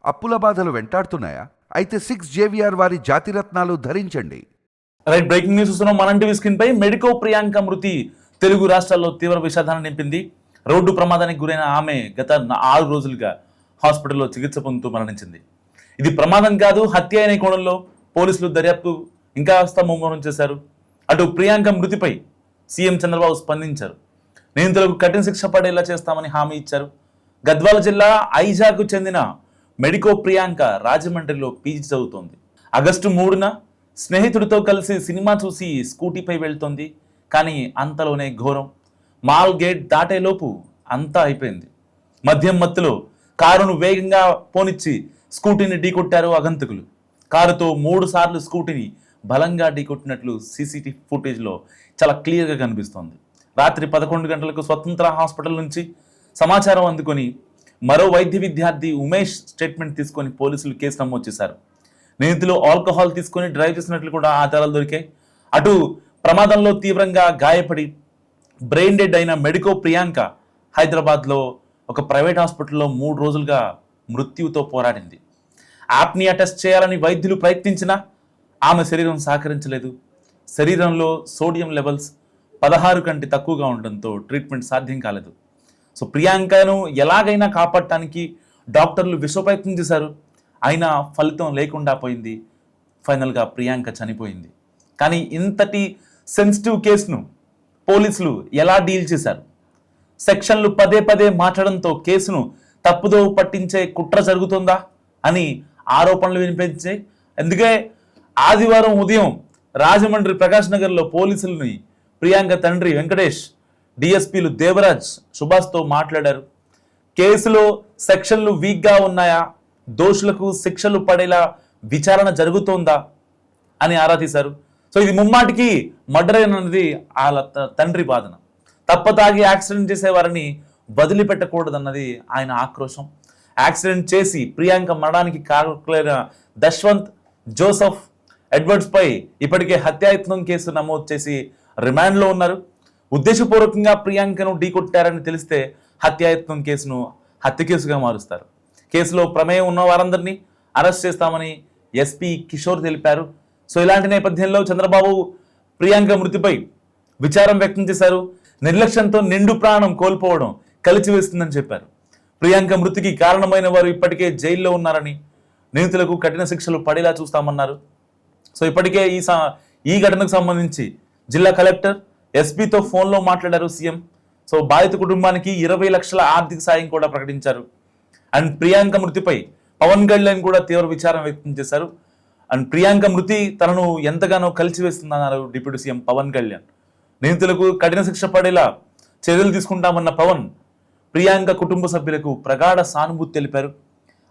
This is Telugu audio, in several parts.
అప్పుల బాధలు వెంటాడుతున్నాయా? అయితే 6 JVR వారి జాతిరత్నాలు ధరించండి. రైట్, బ్రేకింగ్ న్యూస్ చూస్తున్నాం. మన టీవీ స్క్రీన్ పై మెడికో ప్రియాంక మృతి తెలుగు రాష్ట్రాల్లో తీవ్ర విషాదాన్ని నింపింది. రోడ్డు ప్రమాదానికి గురైన ఆమె గత 6 రోజులుగా హాస్పిటల్లో చికిత్స పొందుతూ మరణించింది. ఇది ప్రమాదం కాదు, హత్య అనే కోణంలో పోలీసులు దర్యాప్తు ఇంకా ముమ్మరం చేశారు. అటు ప్రియాంక మృతిపై సీఎం చంద్రబాబు స్పందించారు. నిందితులకు కఠిన శిక్ష పడేలా చేస్తామని హామీ ఇచ్చారు. గద్వాల జిల్లా ఐజాకు చెందిన మెడికో ప్రియాంక రాజమండ్రిలో పీజీ చదువుతోంది. ఆగస్టు 3న స్నేహితుడితో కలిసి సినిమా చూసి స్కూటీపై వెళ్తోంది. కానీ అంతలోనే ఘోరం. మాల్ గేట్ దాటేలోపు అంతా అయిపోయింది. మద్యం మత్తులో కారును వేగంగా పోనిచ్చి స్కూటీని ఢీకొట్టారు అగంతకులు. కారుతో 3 సార్లు స్కూటీని బలంగా ఢీకొట్టినట్లు సీసీటీవీ ఫుటేజ్లో చాలా క్లియర్గా కనిపిస్తోంది. రాత్రి 11 గంటలకు స్వతంత్ర హాస్పిటల్ నుంచి సమాచారం అందుకొని మరో వైద్య విద్యార్థి ఉమేష్ స్టేట్మెంట్ తీసుకొని పోలీసులు కేసు నమోదు చేశారు. నిందితులు ఆల్కహాల్ తీసుకొని డ్రైవ్ చేసినట్లు కూడా ఆధారాలు దొరికాయి. అటు ప్రమాదంలో తీవ్రంగా గాయపడి బ్రెయిన్ డెడ్ అయిన మెడికో ప్రియాంక హైదరాబాద్లో ఒక ప్రైవేట్ హాస్పిటల్లో 3 రోజులుగా మృత్యువుతో పోరాడింది. యాప్నియా టెస్ట్ చేయాలని వైద్యులు ప్రయత్నించినా ఆమె శరీరం సహకరించలేదు. శరీరంలో సోడియం లెవెల్స్ 16 కంటే తక్కువగా ఉండడంతో ట్రీట్మెంట్ సాధ్యం కాలేదు. సో ప్రియాంకను ఎలాగైనా కాపాడటానికి డాక్టర్లు విశ్వప్రయత్నం చేశారు. అయినా ఫలితం లేకుండా పోయింది. ఫైనల్గా ప్రియాంక చనిపోయింది. కానీ ఇంతటి సెన్సిటివ్ కేసును పోలీసులు ఎలా డీల్ చేశారు? సెక్షన్లు పదే మార్చడంతో కేసును తప్పుదో పట్టించే కుట్ర జరుగుతుందా అని ఆరోపణలు వినిపించాయి. అందుకే ఆదివారం ఉదయం రాజమండ్రి ప్రకాష్ నగర్లో పోలీసులని ప్రియాంక తండ్రి వెంకటేష్, డిఎస్పీలు దేవరాజ్, సుభాష్తో మాట్లాడారు. కేసులో సెక్షన్లు వీక్గా ఉన్నాయా, దోషులకు శిక్షలు పడేలా విచారణ జరుగుతోందా అని ఆరా తీశారు. సో ఇది ముమ్మాటికి మర్డర్ అనేది వాళ్ళ తండ్రి వాదన. తప్పతాగి యాక్సిడెంట్ చేసేవారిని వదిలిపెట్టకూడదన్నది ఆయన ఆక్రోశం. యాక్సిడెంట్ చేసి ప్రియాంక మరణానికి కారకులైన దశ్వంత్, జోసఫ్, ఎడ్వర్డ్స్ పై ఇప్పటికే హత్యాయత్నం కేసు నమోదు చేసి రిమాండ్లో ఉన్నారు. ఉద్దేశపూర్వకంగా ప్రియాంకను ఢీకొట్టారని తెలిస్తే హత్యాయత్నం కేసును హత్య కేసుగా మారుస్తారు. కేసులో ప్రమేయం ఉన్న వారందరినీ అరెస్ట్ చేస్తామని ఎస్పీ కిషోర్ తెలిపారు. సో ఇలాంటి నేపథ్యంలో చంద్రబాబు ప్రియాంక మృతిపై విచారం వ్యక్తం చేశారు. నిర్లక్ష్యంతో నిండు ప్రాణం కోల్పోవడం కలిచివేస్తుందని చెప్పారు. ప్రియాంక మృతికి కారణమైన వారు ఇప్పటికే జైల్లో ఉన్నారని, నిందితులకు కఠిన శిక్షలు పడేలా చూస్తామన్నారు. సో ఇప్పటికే ఈ ఘటనకు సంబంధించి జిల్లా కలెక్టర్, ఎస్పీతో ఫోన్లో మాట్లాడారు సీఎం. సో బాధిత కుటుంబానికి 20 లక్షల ఆర్థిక సాయం కూడా ప్రకటించారు. అండ్ ప్రియాంక మృతిపై పవన్ కళ్యాణ్ కూడా తీవ్ర విచారం వ్యక్తం చేశారు. అండ్ ప్రియాంక మృతి తనను ఎంతగానో కలిసివేస్తుందన్నారు డిప్యూటీ సీఎం పవన్ కళ్యాణ్. నిందితులకు కఠిన శిక్ష పడేలా చర్యలు తీసుకుంటామన్న పవన్ ప్రియాంక కుటుంబ సభ్యులకు ప్రగాఢ సానుభూతి తెలిపారు.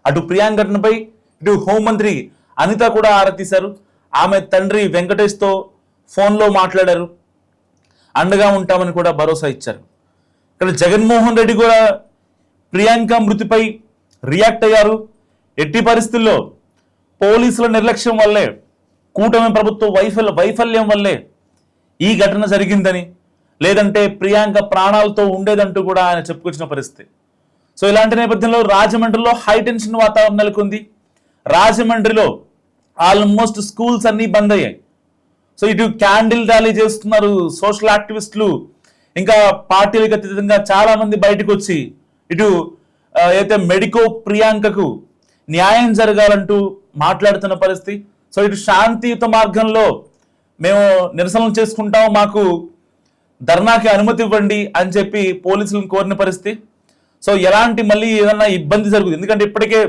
అటు ప్రియాంక ఘటనపై ఇటు హోంమంత్రి అనిత కూడా ఆరా తీశారు. ఆమె తండ్రి వెంకటేష్తో ఫోన్లో మాట్లాడారు. అండగా ఉంటామని కూడా భరోసా ఇచ్చారు. ఇక్కడ జగన్మోహన్ రెడ్డి కూడా ప్రియాంక మృతిపై రియాక్ట్ అయ్యారు. ఎట్టి పరిస్థితుల్లో పోలీసుల నిర్లక్ష్యం వల్లే, కూటమి ప్రభుత్వ వైఫల్యం వల్లే ఈ ఘటన జరిగిందని, లేదంటే ప్రియాంక ప్రాణాలతో ఉండేదంటూ కూడా ఆయన చెప్పుకొచ్చిన పరిస్థితి. సో ఇలాంటి నేపథ్యంలో రాజమండ్రిలో హై టెన్షన్ వాతావరణం నెలకొంది. రాజమండ్రిలో ఆల్మోస్ట్ స్కూల్స్ అన్నీ బంద్ అయ్యాయి. సో ఇటు క్యాండిల్ ర్యాలీ చేస్తున్నారు సోషల్ యాక్టివిస్టులు, ఇంకా పార్టీలకు అతీతంగా చాలా మంది బయటకు వచ్చి ఇటు అయితే మెడికో ప్రియాంకకు న్యాయం జరగాలంటూ మాట్లాడుతున్న పరిస్థితి. సో ఇటు శాంతియుత మార్గంలో మేము నిరసనలు చేసుకుంటాం, మాకు ధర్నాకి అనుమతి ఇవ్వండి అని చెప్పి పోలీసులను కోరిన పరిస్థితి. సో ఎలాంటి మళ్ళీ ఏదన్నా ఇబ్బంది జరుగుతుంది, ఎందుకంటే ఇప్పటికే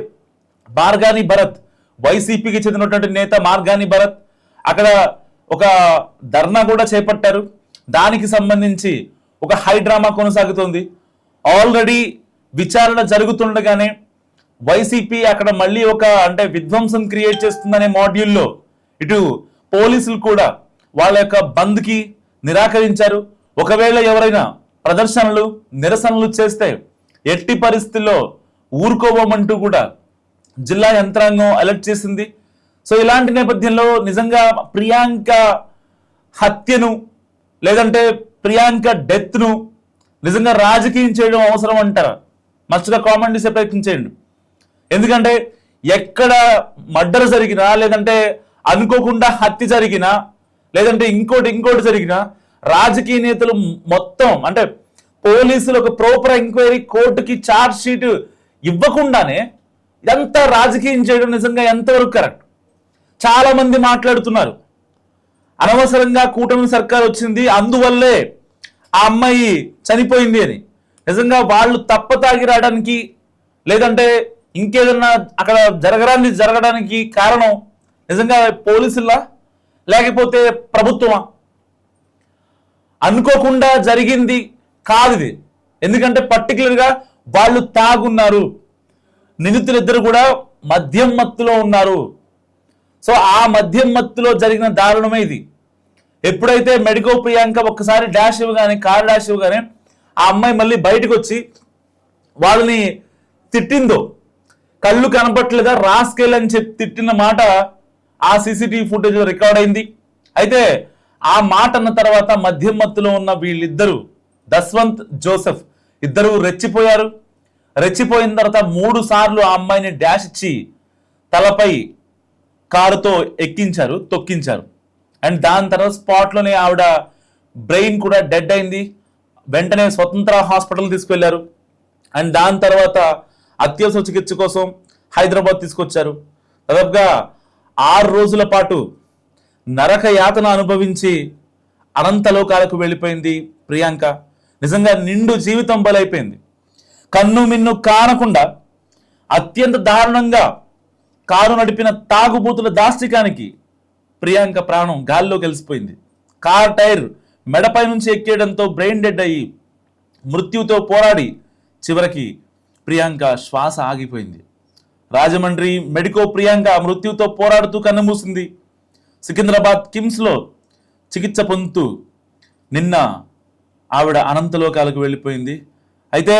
మార్గాని భరత్, వైసీపీకి చెందినటువంటి నేత మార్గాని భరత్ అక్కడ ఒక ధర్నా కూడా చేపట్టారు. దానికి సంబంధించి ఒక హై డ్రామా కొనసాగుతుంది. ఆల్రెడీ విచారణ జరుగుతుండగానే వైసీపీ అక్కడ మళ్ళీ ఒక విధ్వంసం క్రియేట్ చేస్తుందనే మాడ్యూల్లో ఇటు పోలీసులు కూడా వాళ్ళ యొక్క బంద్కి నిరాకరించారు. ఒకవేళ ఎవరైనా ప్రదర్శనలు, నిరసనలు చేస్తే ఎట్టి పరిస్థితుల్లో ఊరుకోవమంటూ కూడా జిల్లా యంత్రాంగం అలర్ట్ చేసింది. సో ఇలాంటి నేపథ్యంలో నిజంగా ప్రియాంక హత్యను, లేదంటే ప్రియాంక డెత్ను నిజంగా రాజకీయం చేయడం అవసరం అంటారా? మస్తుగా కామెంట్ చేసే ప్రయత్నం చేయండి. ఎందుకంటే ఎక్కడ మర్డర్ జరిగినా, లేదంటే అనుకోకుండా హత్య జరిగినా, లేదంటే ఇంకోటి జరిగినా రాజకీయ నేతలు మొత్తం అంటే పోలీసులు ఒక ప్రాపర్ ఎంక్వైరీ కోర్టుకి ఛార్జ్ షీట్ ఇవ్వకుండానే ఇదంతా రాజకీయం చేయడం నిజంగా ఎంతవరకు కరెక్ట్? చాలా మంది మాట్లాడుతున్నారు అనవసరంగా కూటమి సర్కార్ వచ్చింది, అందువల్లే ఆ అమ్మాయి చనిపోయింది అని. నిజంగా వాళ్ళు తప్పతాగి రావడానికి, లేదంటే ఇంకేదన్నా అక్కడ జరగడానికి కారణం నిజంగా పోలీసులా లేకపోతే ప్రభుత్వమా? అనుకోకుండా జరిగింది కాదు ఇది. ఎందుకంటే పర్టికులర్గా వాళ్ళు తాగున్నారు, నిందితులిద్దరు కూడా మద్యం మత్తులో ఉన్నారు. సో ఆ మద్యం మత్తులో జరిగిన దారుణమే ఇది. ఎప్పుడైతే మెడికో ప్రియాంక ఒక్కసారి డాష్ ఇవ్వగానే, కారు డాష్ ఇవ్వగానే ఆ అమ్మాయి మళ్ళీ బయటకు వచ్చి వాళ్ళని తిట్టిందో, కళ్ళు కనపట్లేదా రాస్కెల్ అని చెప్పి తిట్టిన మాట ఆ సీసీటీవీ ఫుటేజ్ రికార్డ్ అయింది. అయితే ఆ మాట అన్న తర్వాత మద్యం మత్తులో ఉన్న వీళ్ళిద్దరూ, దస్వంత్, జోసెఫ్ ఇద్దరు రెచ్చిపోయారు. రెచ్చిపోయిన తర్వాత 3 సార్లు ఆ అమ్మాయిని డాష్ ఇచ్చి తలపై కారుతో ఎక్కించారు, తొక్కించారు. అండ్ దాని తర్వాత స్పాట్లోనే ఆవిడ బ్రెయిన్ కూడా డెడ్ అయింది. వెంటనే స్వతంత్ర హాస్పిటల్ తీసుకెళ్లారు. అండ్ దాని తర్వాత అత్యవసర చికిత్స కోసం హైదరాబాద్ తీసుకొచ్చారు. దాదాపుగా 6 రోజుల పాటు నరక యాతన అనుభవించి అనంతలోకాలకు వెళ్ళిపోయింది ప్రియాంక. నిజంగా నిండు జీవితం బలైపోయింది. కన్ను మిన్ను కానకుండా అత్యంత దారుణంగా కారు నడిపిన తాగుబోతుల దాష్టికానికి ప్రియాంక ప్రాణం గాల్లో కలిసిపోయింది. కార్ టైర్ మెడపై నుంచి ఎక్కేయడంతో బ్రెయిన్ డెడ్ అయ్యి మృత్యుతో పోరాడి చివరికి ప్రియాంక శ్వాస ఆగిపోయింది. రాజమండ్రి మెడికో ప్రియాంక మృత్యుతో పోరాడుతూ కన్నుమూసింది. సికింద్రాబాద్ కిమ్స్లో చికిత్స పొందుతూ నిన్న ఆవిడ అనంతలోకాలకు వెళ్ళిపోయింది. అయితే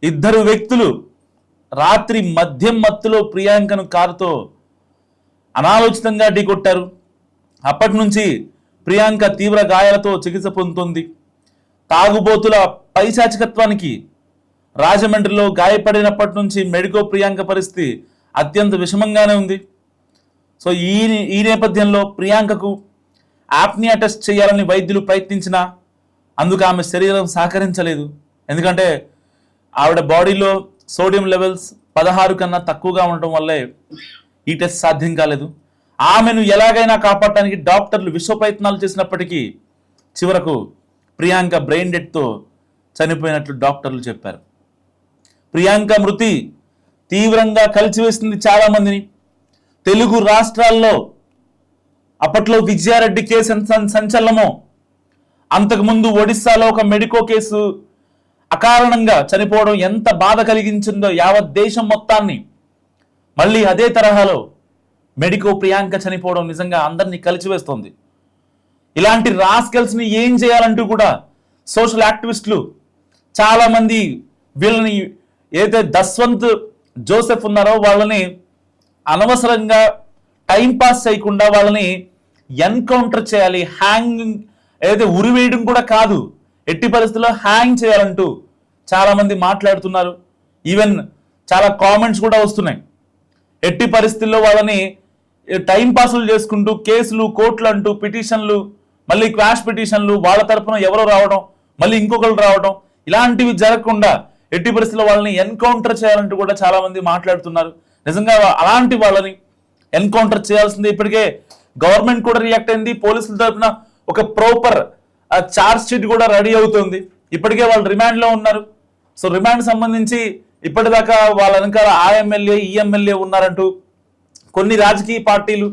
ఇద్దరు వ్యక్తులు రాత్రి మద్యం మత్తులో ప్రియాంకను కారుతో అనాలోచితంగా ఢీకొట్టారు. అప్పటి నుంచి ప్రియాంక తీవ్ర గాయాలతో చికిత్స పొందుతుంది. తాగుబోతుల పైశాచికత్వానికి రాజమండ్రిలో గాయపడినప్పటి నుంచి మెడికో ప్రియాంక పరిస్థితి అత్యంత విషమంగానే ఉంది. సో ఈ నేపథ్యంలో ప్రియాంకకు ఆప్నియా టెస్ట్ చేయాలని వైద్యులు ప్రయత్నించినా అందుకు ఆమె శరీరం సహకరించలేదు. ఎందుకంటే ఆవిడ బాడీలో సోడియం లెవెల్స్ 16 కన్నా తక్కువగా ఉండటం వల్లే ఈ టెస్ట్ సాధ్యం కాలేదు. ఆమెను ఎలాగైనా కాపాడటానికి డాక్టర్లు విశ్వ ప్రయత్నాలు చేసినప్పటికీ చివరకు ప్రియాంక బ్రెయిన్ డెడ్తో చనిపోయినట్లు డాక్టర్లు చెప్పారు. ప్రియాంక మృతి తీవ్రంగా కలిచివేసింది చాలా మందిని. తెలుగు రాష్ట్రాల్లో అప్పట్లో విజయారెడ్డి కేసు సంచలనమో, అంతకుముందు ఒడిస్సాలో ఒక మెడికో కేసు అకారణంగా చనిపోవడం ఎంత బాధ కలిగించిందో యావత్ దేశం మొత్తాన్ని. మళ్ళీ అదే తరహాలో మెడికో ప్రియాంక చనిపోవడం నిజంగా అందరినీ కలిచివేస్తోంది. ఇలాంటి రాస్కెల్స్ని ఏం చేయాలంటూ కూడా సోషల్ యాక్టివిస్టులు చాలామంది వీళ్ళని ఏదైతే దస్వంత్, జోసెఫ్ ఉన్నారో వాళ్ళని అనవసరంగా టైంపాస్ చేయకుండా వాళ్ళని ఎన్కౌంటర్ చేయాలి. హ్యాంగింగ్ ఏదైతే ఉరివేయడం కూడా కాదు, ఎట్టి పరిస్థితుల్లో హ్యాంగ్ చేయాలంటూ చాలామంది మాట్లాడుతున్నారు. ఈవెన్ చాలా కామెంట్స్ కూడా వస్తున్నాయి. ఎట్టి పరిస్థితుల్లో వాళ్ళని టైం పాసులు చేసుకుంటూ కేసులు, కోర్టులు అంటూ పిటిషన్లు, మళ్ళీ క్వాష్ పిటిషన్లు, వాళ్ళ తరఫున ఎవరో రావడం, మళ్ళీ ఇంకొకరు రావడం, ఇలాంటివి జరగకుండా ఎట్టి పరిస్థితుల్లో వాళ్ళని ఎన్కౌంటర్ చేయాలంటూ కూడా చాలా మంది మాట్లాడుతున్నారు. నిజంగా అలాంటి వాళ్ళని ఎన్కౌంటర్ చేయాల్సిందే. ఇప్పటికే గవర్నమెంట్ కూడా రియాక్ట్ అయింది. పోలీసుల తరఫున ఒక ప్రాపర్ ఛార్జ్ షీట్ కూడా రెడీ అవుతుంది. ఇప్పటికే వాళ్ళు రిమాండ్లో ఉన్నారు. సో రిమాండ్ సంబంధించి ఇప్పటిదాకా వాళ్ళ వెనకాల ఆ ఎమ్మెల్యే, ఈ ఎమ్మెల్యే ఉన్నారంటూ కొన్ని రాజకీయ పార్టీలు,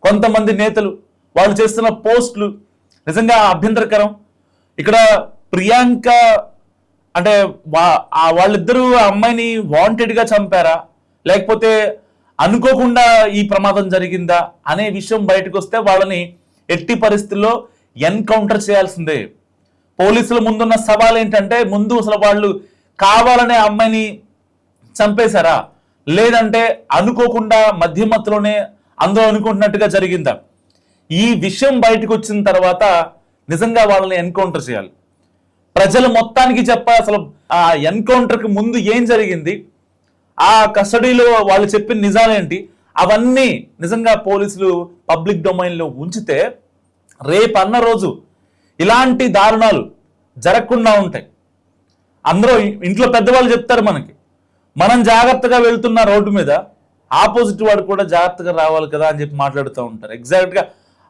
కొంతమంది నేతలు వాళ్ళు చేస్తున్న పోస్టులు నిజంగా అభ్యంతరకరం. ఇక్కడ ప్రియాంక అంటే వాళ్ళిద్దరూ ఆ అమ్మాయిని వాంటెడ్గా చంపారా, లేకపోతే అనుకోకుండా ఈ ప్రమాదం జరిగిందా అనే విషయం బయటకు వస్తే వాళ్ళని ఎట్టి పరిస్థితుల్లో ఎన్కౌంటర్ చేయాల్సిందే. పోలీసుల ముందున్న సవాల్ ఏంటంటే, ముందు అసలు వాళ్ళు కావాలనే అమ్మాయిని చంపేశారా, లేదంటే అనుకోకుండా మధ్యమత్తులోనే అందరూ అనుకుంటున్నట్టుగా జరిగిందా? ఈ విషయం బయటకు వచ్చిన తర్వాత నిజంగా వాళ్ళని ఎన్కౌంటర్ చేయాలి. ప్రజలు మొత్తానికి చెప్పాలి అసలు ఆ ఎన్కౌంటర్కి ముందు ఏం జరిగింది, ఆ కస్టడీలో వాళ్ళు చెప్పిన నిజాలేంటి, అవన్నీ నిజంగా పోలీసులు పబ్లిక్ డొమైన్లో ఉంచితే రేపన్న రోజు ఇలాంటి దారుణాలు జరగకుండా ఉంటాయి. అందరూ ఇంట్లో పెద్దవాళ్ళు చెప్తారు మనకి, మనం జాగ్రత్తగా వెళ్తున్న రోడ్డు మీద ఆపోజిట్ వాడు కూడా జాగ్రత్తగా రావాలి కదా అని చెప్పి మాట్లాడుతూ ఉంటారు. ఎగ్జాక్ట్గా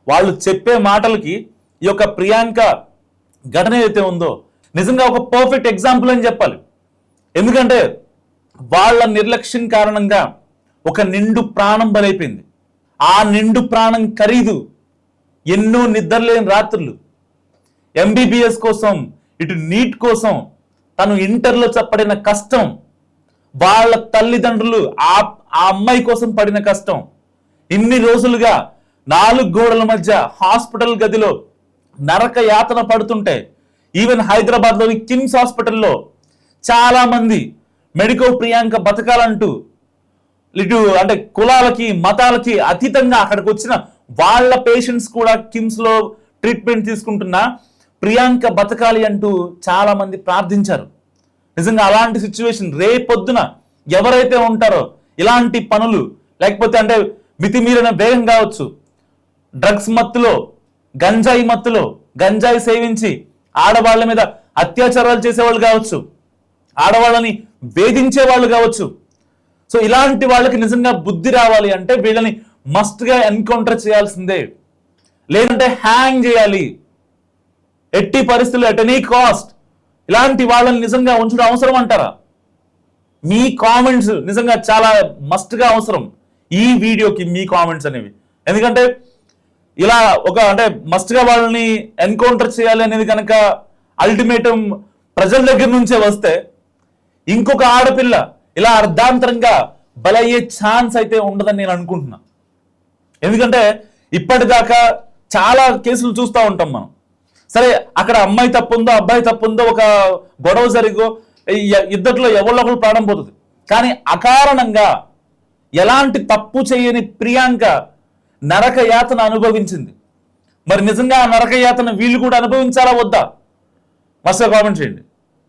వాళ్ళు చెప్పే మాటలకి ఈ యొక్క ప్రియాంక ఘటన ఏదైతే ఉందో నిజంగా ఒక పర్ఫెక్ట్ ఎగ్జాంపుల్ అని చెప్పాలి. ఎందుకంటే వాళ్ళ నిర్లక్ష్యం కారణంగా ఒక నిండు ప్రాణం బలైపోయింది. ఆ నిండు ప్రాణం ఖరీదు ఎన్నో నిద్రలేని రాత్రులు. ఎంబీబీఎస్ కోసం, ఇటు నీట్ కోసం తను ఇంటర్లో పడిన కష్టం, వాళ్ళ తల్లిదండ్రులు ఆ అమ్మాయి కోసం పడిన కష్టం, ఇన్ని రోజులుగా 4 గోడల మధ్య హాస్పిటల్ గదిలో నరక యాతన పడుతుంటే, ఈవెన్ హైదరాబాద్లోని కిమ్స్ హాస్పిటల్లో చాలా మంది మెడికో ప్రియాంక బతకాలంటూ ఇటు అంటే కులాలకి మతాలకి అతీతంగా అక్కడికి వచ్చిన వాళ్ళ పేషెంట్స్ కూడా కిమ్స్ లో ట్రీట్మెంట్ తీసుకుంటున్నా ప్రియాంక బతకాలి అంటూ చాలా మంది ప్రార్థించారు. నిజంగా అలాంటి సిచ్యువేషన్ రేపొద్దున ఎవరైతే ఉంటారో ఇలాంటి పనులు, లేకపోతే అంటే మితిమీరిన వేగం కావచ్చు, డ్రగ్స్ మత్తులో, గంజాయి మత్తులో, గంజాయి సేవించి ఆడవాళ్ళ మీద అత్యాచారాలు చేసేవాళ్ళు కావచ్చు, ఆడవాళ్ళని వేధించే వాళ్ళు కావచ్చు. సో ఇలాంటి వాళ్ళకి నిజంగా బుద్ధి రావాలి అంటే వీళ్ళని మస్ట్గా ఎన్కౌంటర్ చేయాల్సిందే, లేదంటే హ్యాంగ్ చేయాలి ఎట్టి పరిస్థితుల్లో, ఎట్ ఎనీ కాస్ట్. ఇలాంటి వాళ్ళని నిజంగా ఉంచడం అవసరం అంటారా? మీ కామెంట్స్ నిజంగా చాలా మస్ట్గా అవసరం ఈ వీడియోకి, మీ కామెంట్స్ అనేవి. ఎందుకంటే ఇలా ఒక అంటే మస్ట్గా వాళ్ళని ఎన్కౌంటర్ చేయాలి అనేది కనుక అల్టిమేటం ప్రజల దగ్గర నుంచే వస్తే ఇంకొక ఆడపిల్ల ఇలా అర్ధాంతరంగా బలయ్యే ఛాన్స్ అయితే ఉండదని నేను అనుకుంటున్నా. ఎందుకంటే ఇప్పటిదాకా చాలా కేసులు చూస్తూ ఉంటాం మనం. సరే అక్కడ అమ్మాయి తప్పు ఉందో అబ్బాయి తప్పు ఉందో, ఒక గొడవ జరిగో ఇద్దరిలో ఎవరిలో ప్రాణం పోతుంది, కానీ అకారణంగా ఎలాంటి తప్పు చేయని ప్రియాంక నరక యాతన అనుభవించింది. మరి నిజంగా ఆ నరక యాతన వీళ్ళు కూడా అనుభవించాలా వద్దా? మస్తు కామెంట్ చేయండి.